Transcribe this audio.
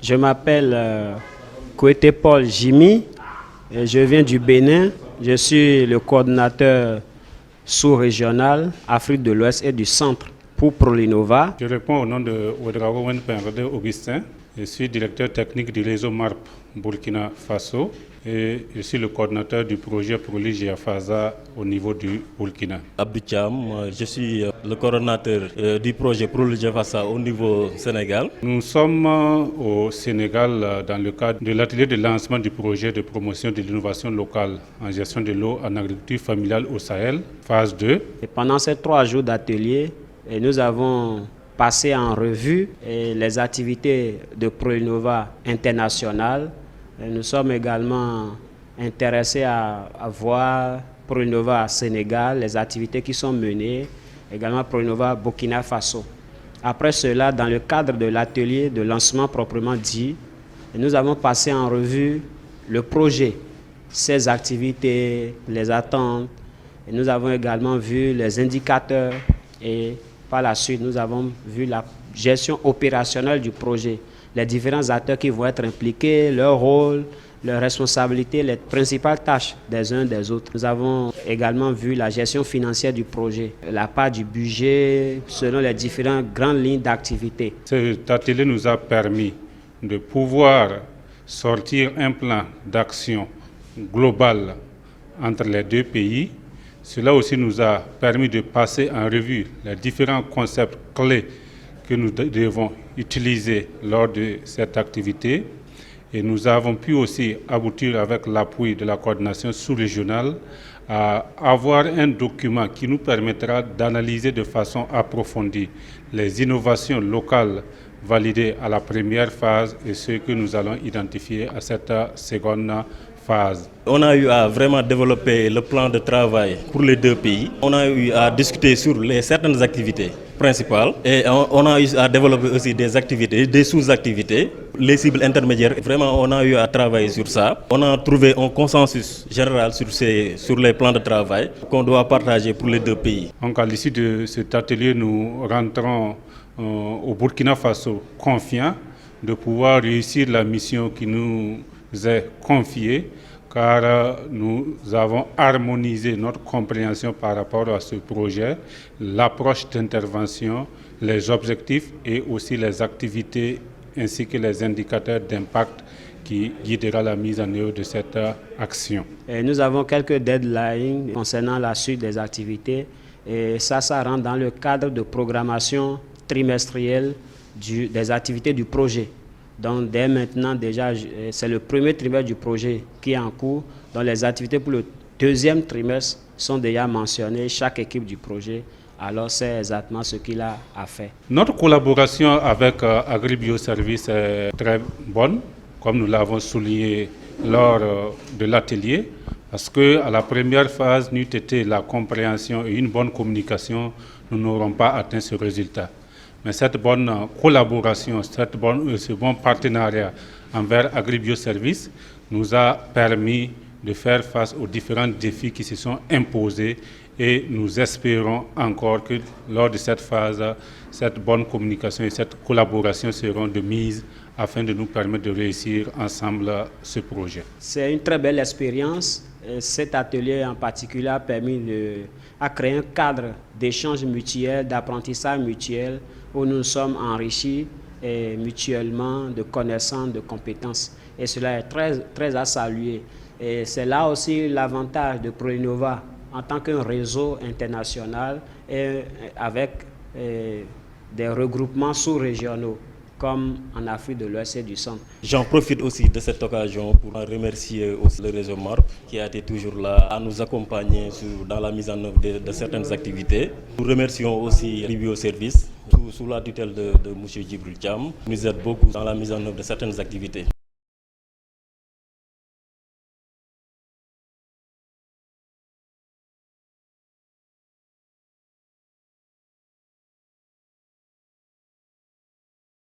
Je m'appelle Kouete Paul Jimmy, et je viens du Bénin. Je suis le coordonnateur sous-régional Afrique de l'Ouest et du Centre pour Prolinova. Je réponds au nom de Ouedraogo Wenpengede Augustin. Je suis directeur technique du réseau MARP Burkina Faso et je suis le coordinateur du projet Proli Giafaza au niveau du Burkina. Abdou Thiam, je suis le coordonnateur du projet Proli Giafaza au niveau Sénégal. Nous sommes au Sénégal dans le cadre de l'atelier de lancement du projet de promotion de l'innovation locale en gestion de l'eau en agriculture familiale au Sahel, phase 2. Et pendant ces 3 jours d'atelier, nous avons passé en revue les activités de Prolinova internationales. Nous sommes également intéressés à voir Prolinova Sénégal, les activités qui sont menées, également Prolinova Burkina Faso. Après cela, dans le cadre de l'atelier de lancement proprement dit, nous avons passé en revue le projet, ses activités, les attentes. Et nous avons également vu les indicateurs et par la suite, nous avons vu la gestion opérationnelle du projet, les différents acteurs qui vont être impliqués, leur rôle, leurs responsabilités, les principales tâches des uns des autres. Nous avons également vu la gestion financière du projet, la part du budget selon les différentes grandes lignes d'activité. Cet atelier nous a permis de pouvoir sortir un plan d'action global entre les deux pays. Cela aussi nous a permis de passer en revue les différents concepts clés que nous devons utiliser lors de cette activité. Et nous avons pu aussi aboutir avec l'appui de la coordination sous-régionale à avoir un document qui nous permettra d'analyser de façon approfondie les innovations locales validées à la première phase et ce que nous allons identifier à cette seconde phase. On a eu à vraiment développer le plan de travail pour les deux pays. On a eu à discuter sur certaines activités principales et on a eu à développer aussi des activités, des sous-activités, les cibles intermédiaires. Vraiment, on a eu à travailler sur ça. On a trouvé un consensus général sur les plans de travail qu'on doit partager pour les deux pays. Donc à l'issue de cet atelier, nous rentrons au Burkina Faso confiants de pouvoir réussir la mission qui nous est confiée, car nous avons harmonisé notre compréhension par rapport à ce projet, l'approche d'intervention, les objectifs et aussi les activités ainsi que les indicateurs d'impact qui guidera la mise en œuvre de cette action. Et nous avons quelques deadlines concernant la suite des activités et ça rentre dans le cadre de programmation trimestrielle des activités du projet. Donc dès maintenant déjà, c'est le premier trimestre du projet qui est en cours. Donc les activités pour le deuxième trimestre sont déjà mentionnées, chaque équipe du projet. Alors c'est exactement ce qu'il a fait. Notre collaboration avec AgriBioService est très bonne, comme nous l'avons souligné lors de l'atelier, parce qu'à la première phase, n'eût été la compréhension et une bonne communication, nous n'aurons pas atteint ce résultat. Mais cette bonne collaboration, ce bon partenariat envers AgriBioService nous a permis de faire face aux différents défis qui se sont imposés et nous espérons encore que lors de cette phase, cette bonne communication et cette collaboration seront de mise afin de nous permettre de réussir ensemble ce projet. C'est une très belle expérience. Cet atelier en particulier a permis à créer un cadre d'échange mutuel, d'apprentissage mutuel, où nous sommes enrichis mutuellement de connaissances, de compétences. Et cela est très, très à saluer. Et c'est là aussi l'avantage de Prolinova en tant qu'un réseau international et avec des regroupements sous-régionaux comme en Afrique de l'Ouest et du Centre. J'en profite aussi de cette occasion pour remercier aussi le réseau MARP qui a été toujours là à nous accompagner dans la mise en œuvre de certaines activités. Nous remercions aussi AgriBioService sous la tutelle de M. Djibril Thiam, qui nous aide beaucoup dans la mise en œuvre de certaines activités.